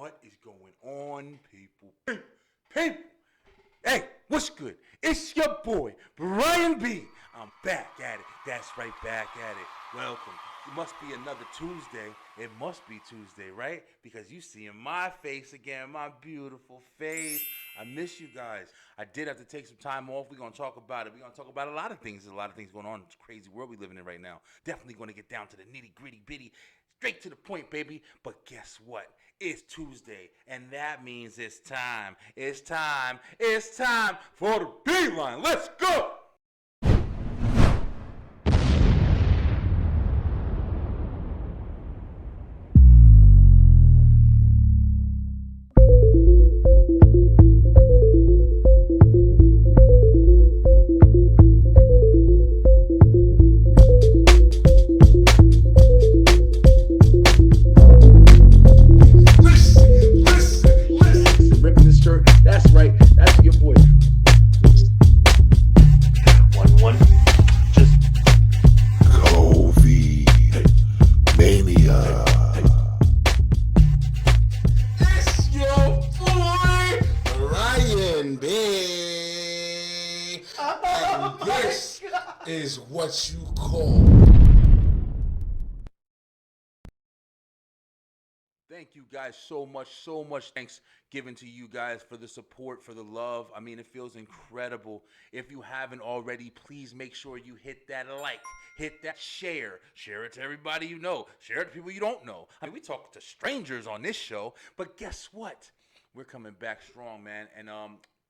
What is going on, people? People! Hey, what's good? It's your boy, Brian B. I'm back at it. That's right, back at it. Welcome. It must be another Tuesday. It must be Tuesday, right? Because you seeing my face again, my beautiful face. I miss you guys. I did have to take some time off. We're going to talk about it. We're going to talk about a lot of things. There's a lot of things going on. It's a crazy world we living in right now. Definitely going to get down to the nitty gritty bitty. Straight to the point, baby. But guess what? It's Tuesday, and that means it's time. It's time for the Beeline. Let's go! Is what you call. Thank you guys so much thanks given to you guys for the support, for the love. I mean, it feels incredible. If you haven't already, please make sure you hit that like, hit that share it to everybody you know, share it to people you don't know. I mean, we talk to strangers on this show, but guess what? We're coming back strong, man. And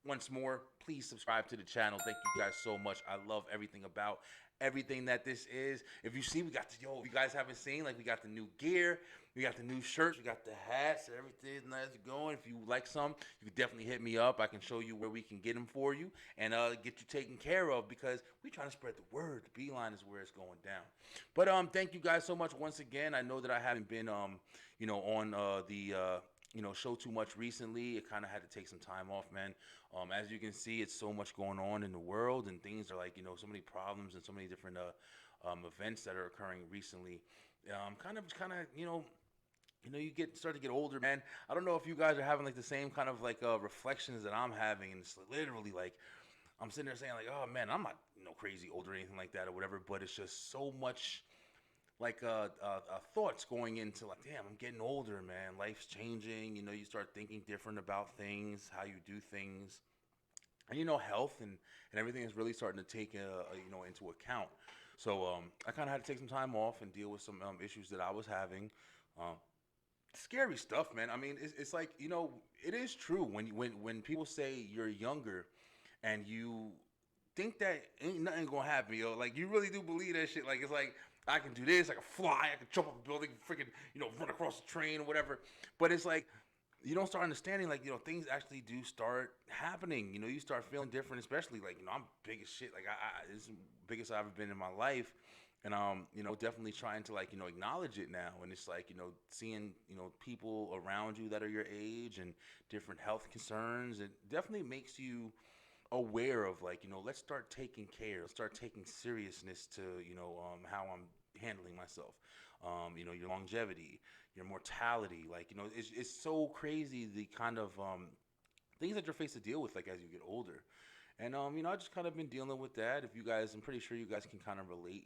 once more, please subscribe to the channel. Thank you guys so much. I love everything about everything that this is. If you see, we got the, if you guys haven't seen, like, we got the new gear, we got the new shirts, we got the hats, everything's nice going. If you like some, you can definitely hit me up. I can show you where we can get them for you and get you taken care of, because we trying to spread the word. The Beeline is where it's going down. But thank you guys so much once again. I know that I haven't been on the show too much recently. It kind of had to take some time off, man. As you can see, it's so much going on in the world, and things are like, so many problems and so many different events that are occurring recently. You start to get older, man. I don't know if you guys are having like the same kind of like reflections that I'm having, and it's literally like I'm sitting there saying like, oh man, I'm not crazy old or anything like that or whatever, but it's just so much like thoughts going into like, damn, I'm getting older, man. Life's changing. You start thinking different about things, how you do things, and health and everything is really starting to take into account. So I kind of had to take some time off and deal with some issues that I was having. Scary stuff, man. I mean, it's like, it is true when people say you're younger and you think that ain't nothing gonna happen, like you really do believe that shit. Like, it's like, I can do this, I can fly, I can jump up a building, freaking, run across the train or whatever. But it's like, you don't start understanding, like, things actually do start happening. You start feeling different, especially like, I'm big as shit. Like, this is the biggest I've ever been in my life. And, definitely trying to, like, acknowledge it now. And it's like, seeing, people around you that are your age and different health concerns, it definitely makes you aware of, like, let's start taking care, let's start taking seriousness to, how I'm handling myself, your longevity, your mortality. Like, it's so crazy, the kind of things that you're faced to deal with, like, as you get older. And I just kind of been dealing with that. If you guys, I'm pretty sure you guys can kind of relate.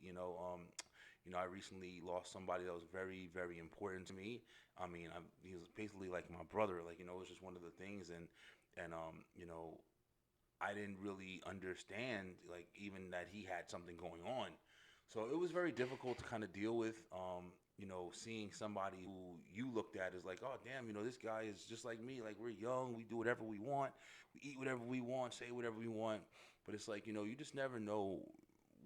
I recently lost somebody that was very, very important to me. I mean, he was basically like my brother. Like, it was just one of the things. And I didn't really understand, like, even that he had something going on. So it was very difficult to kind of deal with, seeing somebody who you looked at as like, oh, damn, this guy is just like me. Like, we're young, we do whatever we want, we eat whatever we want, say whatever we want. But it's like, you just never know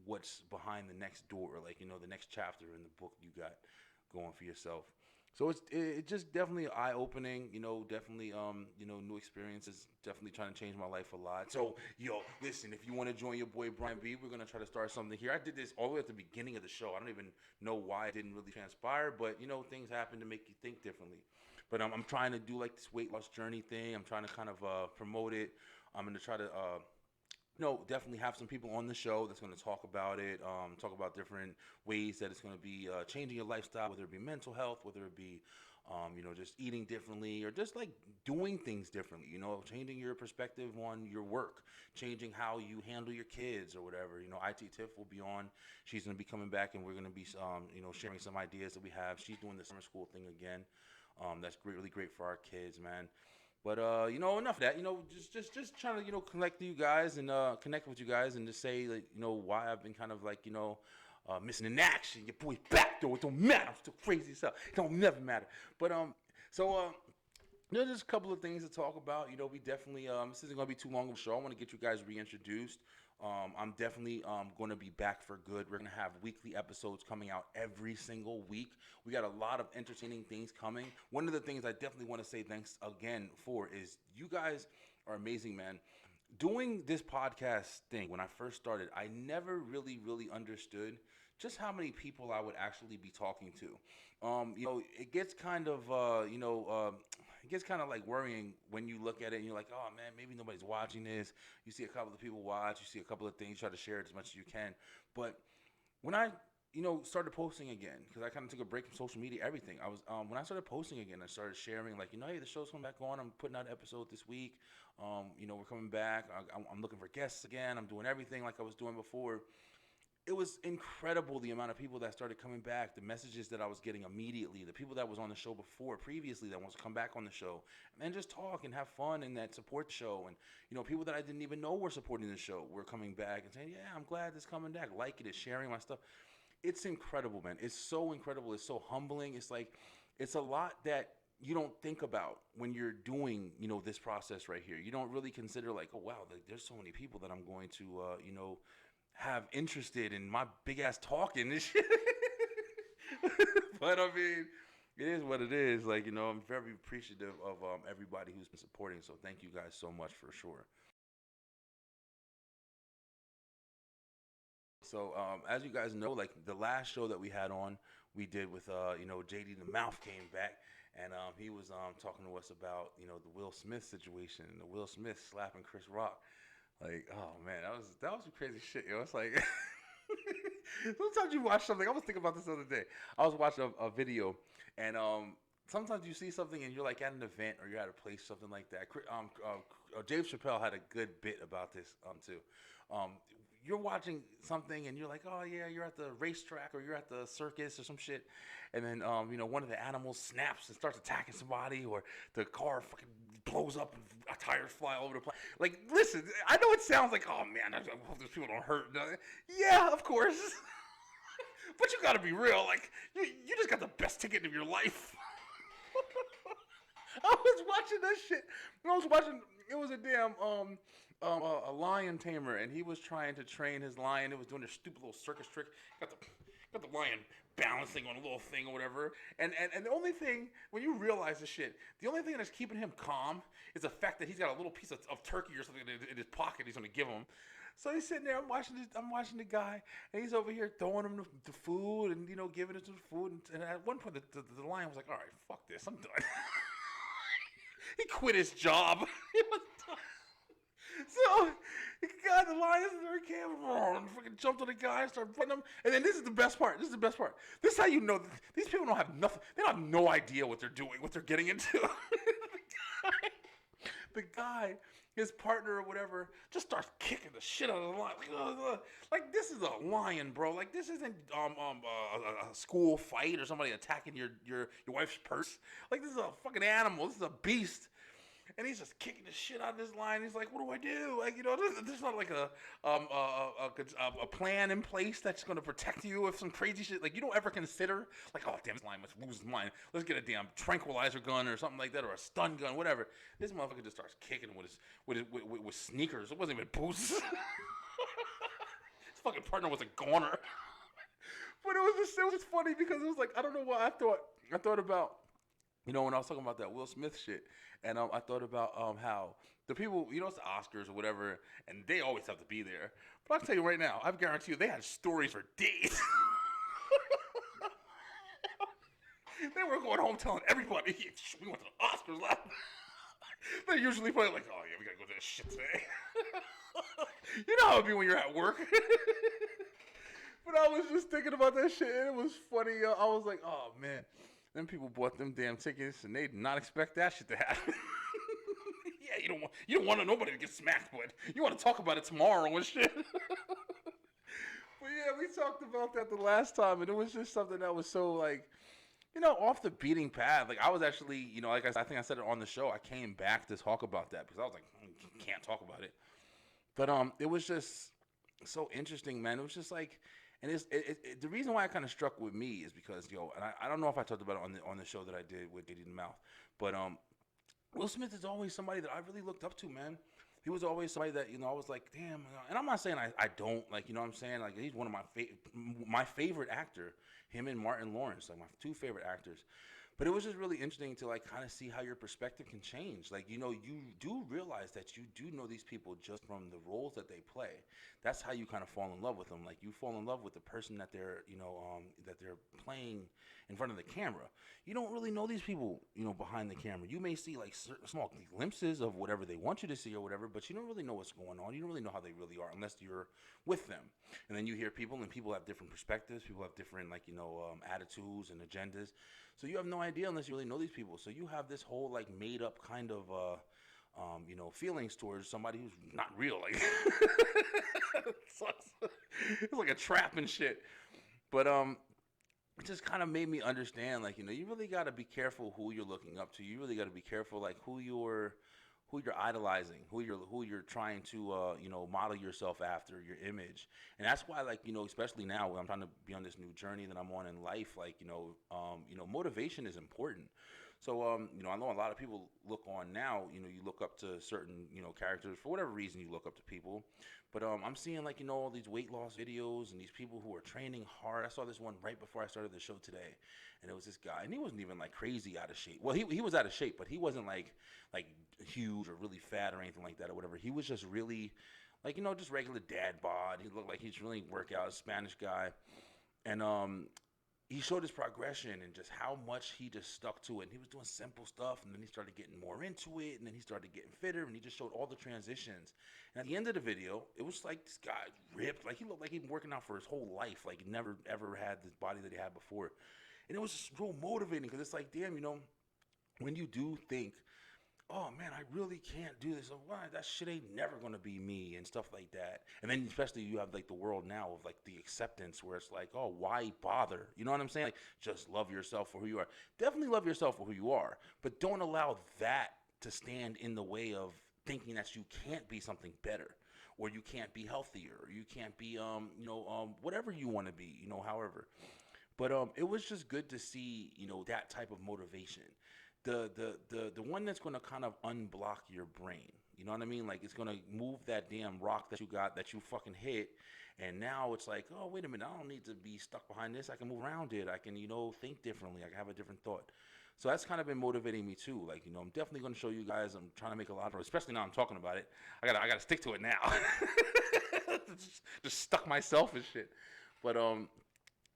what's behind the next door, like, the next chapter in the book you got going for yourself. So it's just definitely eye-opening, definitely, new experiences, definitely trying to change my life a lot. So, listen, if you want to join your boy Brian B, we're going to try to start something here. I did this all the way at the beginning of the show. I don't even know why it didn't really transpire, but, things happen to make you think differently. But I'm trying to do, like, this weight loss journey thing. I'm trying to kind of promote it. I'm going to try to definitely have some people on the show that's going to talk about it, talk about different ways that it's going to be changing your lifestyle, whether it be mental health, whether it be just eating differently or just like doing things differently, changing your perspective on your work, changing how you handle your kids or whatever. IT Tiff will be on. She's going to be coming back and we're going to be, sharing some ideas that we have. She's doing the summer school thing again. That's great, really great for our kids, man. But enough of that. Just trying to connect to you guys and connect with you guys and just say like why I've been kind of like missing in action. Your boy's back though. It don't matter. I'm still crazy as hell. It don't never matter. But just a couple of things to talk about. We definitely this isn't gonna be too long of a show. I want to get you guys reintroduced. I'm definitely going to be back for good. We're going to have weekly episodes coming out every single week. We got a lot of entertaining things coming. One of the things I definitely want to say thanks again for is you guys are amazing, man. Doing this podcast thing, when I first started, I never really understood just how many people I would actually be talking to. It gets kind of, it gets kind of like worrying when you look at it and you're like, oh man, maybe nobody's watching this. You see a couple of people watch, you see a couple of things, try to share it as much as you can. But when I, started posting again, because I kind of took a break from social media, everything. I was, when I started posting again, I started sharing like, hey, the show's coming back on. I'm putting out an episode this week. We're coming back. I'm looking for guests again. I'm doing everything like I was doing before. It was incredible the amount of people that started coming back, the messages that I was getting immediately, the people that was on the show previously that wants to come back on the show and just talk and have fun and that support the show. And, people that I didn't even know were supporting the show were coming back and saying, yeah, I'm glad it's coming back. Liking it, sharing my stuff. It's incredible, man. It's so incredible. It's so humbling. It's like, it's a lot that you don't think about when you're doing, this process right here. You don't really consider like, oh, wow, there's so many people that I'm going to, have interested in my big ass talking and shit. But I mean, it is what it is. Like, I'm very appreciative of everybody who's been supporting. So thank you guys so much for sure. So as you guys know, like the last show that we had on, we did with JD the Mouth came back and he was talking to us about the Will Smith situation and the Will Smith slapping Chris Rock. Like, oh man, that was some crazy shit, It's like sometimes you watch something. I was thinking about this the other day. I was watching a video, and sometimes you see something and you're like at an event or you're at a place, something like that. Dave Chappelle had a good bit about this too. You're watching something and you're like, oh yeah, you're at the racetrack or you're at the circus or some shit, and then one of the animals snaps and starts attacking somebody, or the car fucking blows up and tires fly all over the place. Like, listen, I know it sounds like, oh man, I hope those people don't hurt. Yeah, of course, but you gotta be real. Like, you just got the best ticket of your life. I was watching that shit. It was a damn a lion tamer, and he was trying to train his lion. It was doing a stupid little circus trick. Got the lion balancing on a little thing or whatever. And the only thing, when you realize this shit, the only thing that's keeping him calm is the fact that he's got a little piece of turkey or something in his pocket he's going to give him. So he's sitting there, I'm watching the guy, and he's over here throwing him the food and, giving him some food. And at one point, the lion was like, all right, fuck this, I'm done. He quit his job. He was done. So, the lion came and fucking jumped on the guy and started putting him. And then this is the best part. This is how you know that these people don't have nothing. They don't have no idea what they're doing, what they're getting into. the guy, his partner or whatever, just starts kicking the shit out of the lion. Like this is a lion, bro. Like this isn't a school fight or somebody attacking your wife's purse. Like this is a fucking animal. This is a beast. And he's just kicking the shit out of this lion. He's like, "What do I do?" Like, there's not like a plan in place that's going to protect you if some crazy shit. Like, you don't ever consider, like, "Oh, damn, this lion must lose his mind. Let's get a damn tranquilizer gun or something like that, or a stun gun, whatever." This motherfucker just starts kicking with sneakers. It wasn't even boots. His fucking partner was a goner. But it was just funny because it was like, I don't know what I thought about. When I was talking about that Will Smith shit, and I thought about how the people, it's the Oscars or whatever, and they always have to be there. But I'll tell you right now, I guarantee you, they had stories for days. They were going home telling everybody, we went to the Oscars last night. They're usually probably like, oh yeah, we gotta go to this shit today. You know how it be when you're at work. But I was just thinking about that shit, and it was funny. I was like, oh man. Them people bought them damn tickets and they did not expect that shit to happen. Yeah, you don't want nobody to get smacked, but you want to talk about it tomorrow and shit. But yeah, we talked about that the last time, and it was just something that was so like, off the beating path. Like I was actually, like I think I said it on the show. I came back to talk about that because I was like, can't talk about it. But it was just so interesting, man. It was just like, and the reason why it kind of struck with me is because and I don't know if I talked about it on the show that I did with Diddy the Mouth, but Will Smith is always somebody that I really looked up to, man. He was always somebody that I was like, damn. And I'm not saying I don't like, you know what I'm saying? Like he's one of my favorite actor. Him and Martin Lawrence, like my two favorite actors. But it was just really interesting to like kind of see how your perspective can change. Like, you do realize that you do know these people just from the roles that they play. That's how you kind of fall in love with them. Like you fall in love with the person that they're, that they're playing in front of the camera. You don't really know these people, behind the camera. You may see like certain small glimpses of whatever they want you to see or whatever, but you don't really know what's going on. You don't really know how they really are unless you're with them. And then you hear people, and people have different perspectives. People have different like attitudes and agendas. So you have no idea unless you really know these people. So you have this whole like made up kind of feelings towards somebody who's not real. Like it's like a trap and shit. But it just kind of made me understand, like, you really got to be careful who you're looking up to. You really got to be careful, like, who you're idolizing, who you're trying to model yourself after, your image. And that's why, like, especially now when I'm trying to be on this new journey that I'm on in life, like, motivation is important. So I know a lot of people look on now, you look up to certain, characters for whatever reason. You look up to people. But I'm seeing, like, all these weight loss videos and these people who are training hard. I saw this one right before I started the show today, and it was this guy, and he wasn't even like crazy out of shape. Well, he was out of shape, but he wasn't like huge or really fat or anything like that or whatever. He was just really like, just regular dad bod. He looked like he's really work out, a Spanish guy. And he showed his progression and just how much he just stuck to it. And he was doing simple stuff, and then he started getting more into it, and then he started getting fitter, and he just showed all the transitions. And at the end of the video, it was like this guy ripped, like he looked like he'd been working out for his whole life, like he never ever had this body that he had before. And it was just real motivating because it's like, damn, when you do think, oh man, I really can't do this. Why that shit ain't never gonna be me and stuff like that. And then especially you have like the world now of like the acceptance where it's like, oh, why bother? You know what I'm saying? Like, just love yourself for who you are. Definitely love yourself for who you are, but don't allow that to stand in the way of thinking that you can't be something better, or you can't be healthier, or you can't be whatever you want to be, however. But it was just good to see, that type of motivation. The one that's gonna kind of unblock your brain. You know what I mean? Like it's gonna move that damn rock that you got that you fucking hit, and now it's like, oh wait a minute, I don't need to be stuck behind this. I can move around it. I can think differently. I can have a different thought. So that's kind of been motivating me too. Like I'm definitely gonna show you guys. I'm trying to make a lot of, especially now I'm talking about it. I gotta stick to it now. just stuck myself and shit. But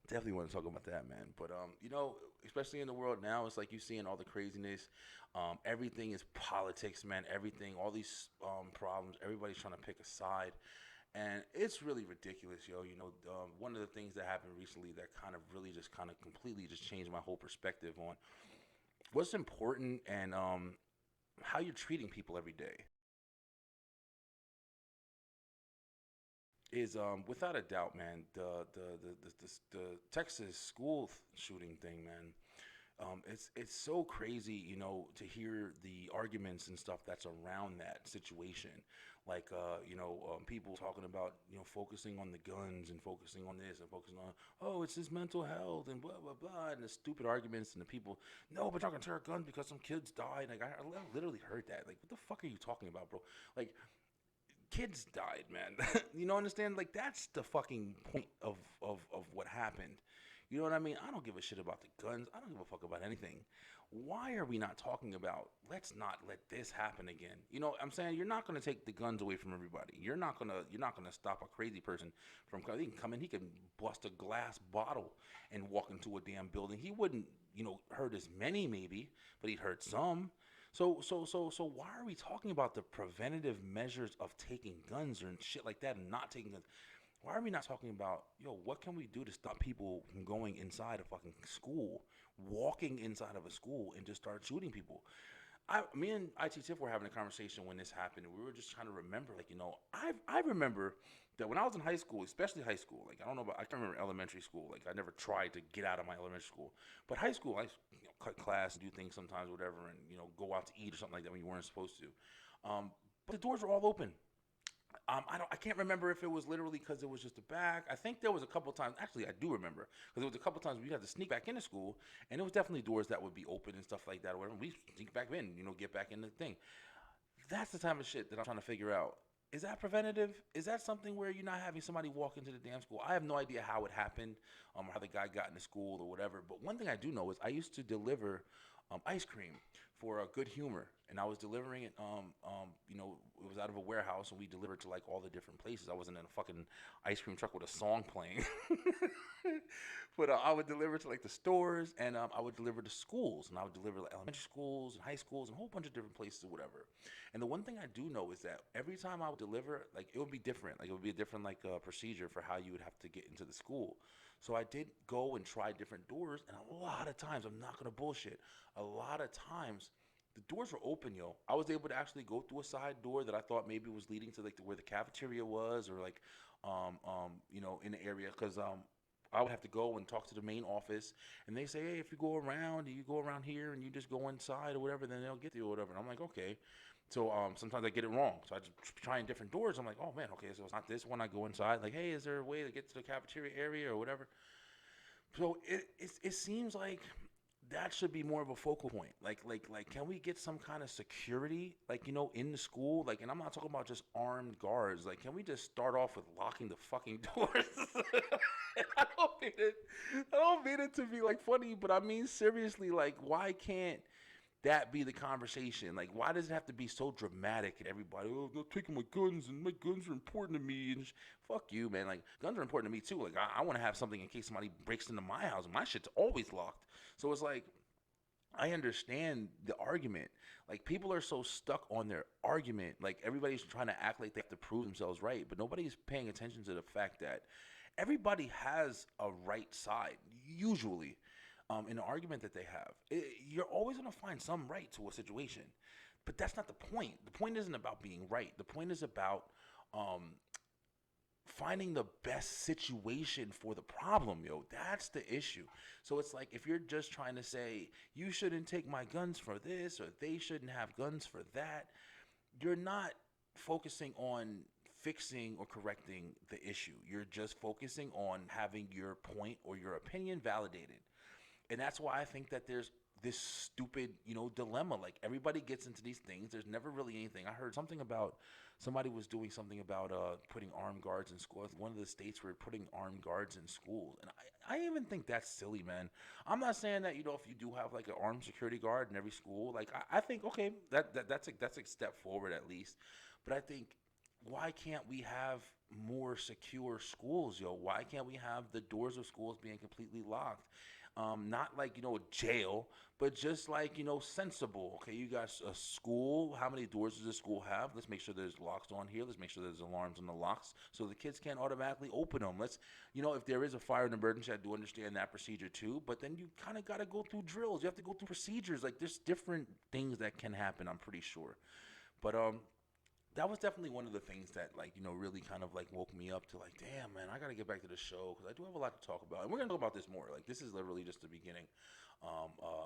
definitely want to talk about that, man. But especially in the world now, it's like you seeing all the craziness. Everything is politics, man. Everything, all these problems. Everybody's trying to pick a side, and it's really ridiculous, yo. One of the things that happened recently that kind of really just kind of completely just changed my whole perspective on what's important and how you're treating people every day. Is without a doubt, man, the Texas school shooting thing, man. It's so crazy, to hear the arguments and stuff that's around that situation. Like, people talking about, focusing on the guns and focusing on this and focusing on, oh, it's his mental health and blah, blah, blah, and the stupid arguments and the people, no, but you're not gonna tear guns because some kids died. Like, I literally heard that. Like, what the fuck are you talking about, bro? Like, kids died, man. Understand? Like that's the fucking point of what happened. You know what I mean? I don't give a shit about the guns. I don't give a fuck about anything. Why are we not talking about let's not let this happen again? I'm saying you're not gonna take the guns away from everybody. You're not gonna stop a crazy person from he can come in, he can bust a glass bottle and walk into a damn building. He wouldn't, hurt as many maybe, but he'd hurt some. So why are we talking about the preventative measures of taking guns or shit like that and not taking guns? why are we not talking about, yo, what can we do to stop people from going inside a fucking school, walking inside of a school and just start shooting people? Me and IT Tiff were having a conversation when this happened, and we were just trying to remember, like, I remember that when I was in high school, especially high school, like, I don't know about, I can't remember elementary school, like, I never tried to get out of my elementary school, but high school, I cut class and do things sometimes, whatever, and, go out to eat or something like that when you weren't supposed to. But the doors were all open. I can't remember if it was literally because it was just a back. I think there was a couple times. Actually, I do remember because there was a couple times we had to sneak back into school, and it was definitely doors that would be open and stuff like that. Or whatever. We sneak back in, get back in the thing. That's the type of shit that I'm trying to figure out. Is that preventative? Is that something where you're not having somebody walk into the damn school? I have no idea how it happened, how the guy got into school or whatever. But one thing I do know is I used to deliver ice cream for Good Humor, and I was delivering it. It was out of a warehouse, and we delivered to like all the different places. I wasn't in a fucking ice cream truck with a song playing, but I would deliver to like the stores, and I would deliver to schools, and I would deliver to elementary schools and high schools and a whole bunch of different places or whatever. And the one thing I do know is that every time I would deliver, like it would be different. Like it would be a different procedure for how you would have to get into the school. So I did go and try different doors, and a lot of times, I'm not gonna bullshit, a lot of times the doors were open, yo. I was able to actually go through a side door that I thought maybe was leading to like where the cafeteria was, or like in the area, because I would have to go and talk to the main office, and they say, hey, if you go around here and you just go inside or whatever, then they'll get you or whatever. And I'm like, okay. So sometimes I get it wrong. So I just trying different doors. I'm like, oh man, okay, so it's not this one. I go inside, like, hey, is there a way to get to the cafeteria area or whatever? So it seems like that should be more of a focal point. Like, can we get some kind of security, like, in the school? Like, and I'm not talking about just armed guards. Like, can we just start off with locking the fucking doors? I don't mean it to be like funny, but I mean seriously. Like, why can't that be the conversation? Like, why does it have to be so dramatic and everybody, oh, they're taking my guns and my guns are important to me? And fuck you, man. Like, guns are important to me too. Like, I want to have something in case somebody breaks into my house. My shit's always locked. So it's like, I understand the argument. Like, people are so stuck on their argument. Like, everybody's trying to act like they have to prove themselves right, but nobody's paying attention to the fact that everybody has a right side, usually. In the argument that they have, you're always going to find some right to a situation, but that's not the point. The point isn't about being right. The point is about finding the best situation for the problem, yo. That's the issue. So it's like, if you're just trying to say you shouldn't take my guns for this or they shouldn't have guns for that, you're not focusing on fixing or correcting the issue. You're just focusing on having your point or your opinion validated. And that's why I think that there's this stupid, dilemma. Like, everybody gets into these things. There's never really anything. I heard something about somebody was doing something about putting armed guards in schools. One of the states were putting armed guards in schools. And I even think that's silly, man. I'm not saying that, if you do have like an armed security guard in every school, like I think, okay, that's a step forward at least. But I think, why can't we have more secure schools, yo? Why can't we have the doors of schools being completely locked? Not like, a jail, but just like, sensible. Okay, you got a school. How many doors does a school have? Let's make sure there's locks on here. Let's make sure there's alarms on the locks so the kids can't automatically open them. Let's, if there is a fire and emergency, I do understand that procedure too, but then you kind of got to go through drills. You have to go through procedures. Like, there's different things that can happen, I'm pretty sure. But, that was definitely one of the things that, like, really kind of like woke me up to, like, damn, man, I got to get back to the show because I do have a lot to talk about. And we're going to talk about this more. Like, this is literally just the beginning,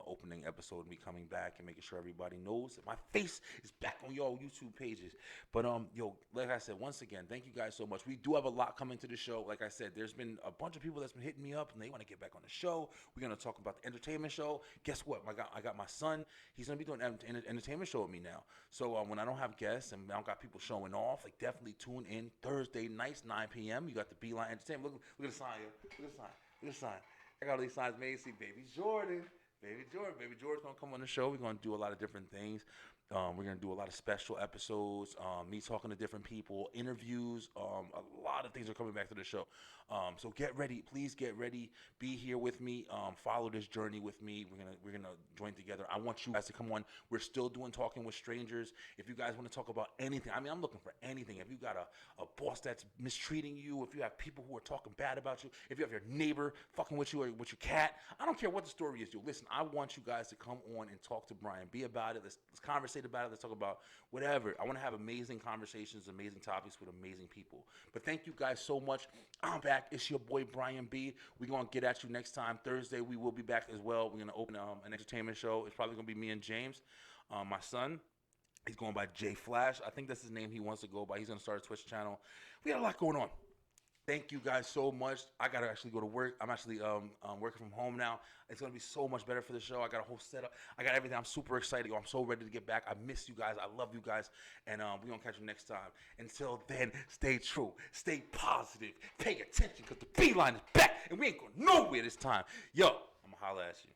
opening episode, and me coming back and making sure everybody knows that my face is back on y'all YouTube pages. But, yo, like I said, once again, thank you guys so much. We do have a lot coming to the show. Like I said, there's been a bunch of people that's been hitting me up and they want to get back on the show. We're going to talk about the entertainment show. Guess what? I got my son. He's going to be doing an entertainment show with me now. So when I don't have guests and I don't got people showing off, like, definitely tune in Thursday nights, 9 p.m. You got the Beeline Entertainment. Look at the sign, yo. Look at the sign. Look at the sign. I got all these signs made. See, baby Jordan. Baby George gonna come on the show. We're gonna do a lot of different things. We're gonna do a lot of special episodes. Me talking to different people, interviews. A lot of things are coming back to the show. So get ready, please get ready. Be here with me. Follow this journey with me. We're gonna join together. I want you guys to come on. We're still doing talking with strangers. If you guys want to talk about anything, I mean, I'm looking for anything. If you got a boss that's mistreating you, if you have people who are talking bad about you, if you have your neighbor fucking with you or with your cat, I don't care what the story is, dude. Listen, I want you guys to come on and talk to Brian. Be about it. Let's conversate about it. Let's talk about whatever. I want to have amazing conversations, amazing topics with amazing people. But thank you guys so much. I'm back. It's your boy Brian B. We're gonna get at you next time. Thursday we will be back as well. We're gonna open an entertainment show. It's probably gonna be me and James, my son. He's going by J Flash. I think that's his name he wants to go by. He's gonna start a Twitch channel. We got a lot going on. Thank you guys so much. I gotta actually go to work. I'm actually working from home now. It's gonna be so much better for the show. I got a whole setup. I got everything. I'm super excited. I'm so ready to get back. I miss you guys. I love you guys. And we're gonna catch you next time. Until then, stay true. Stay positive. Pay attention because the beeline is back and we ain't going nowhere this time. Yo, I'm gonna holla at you.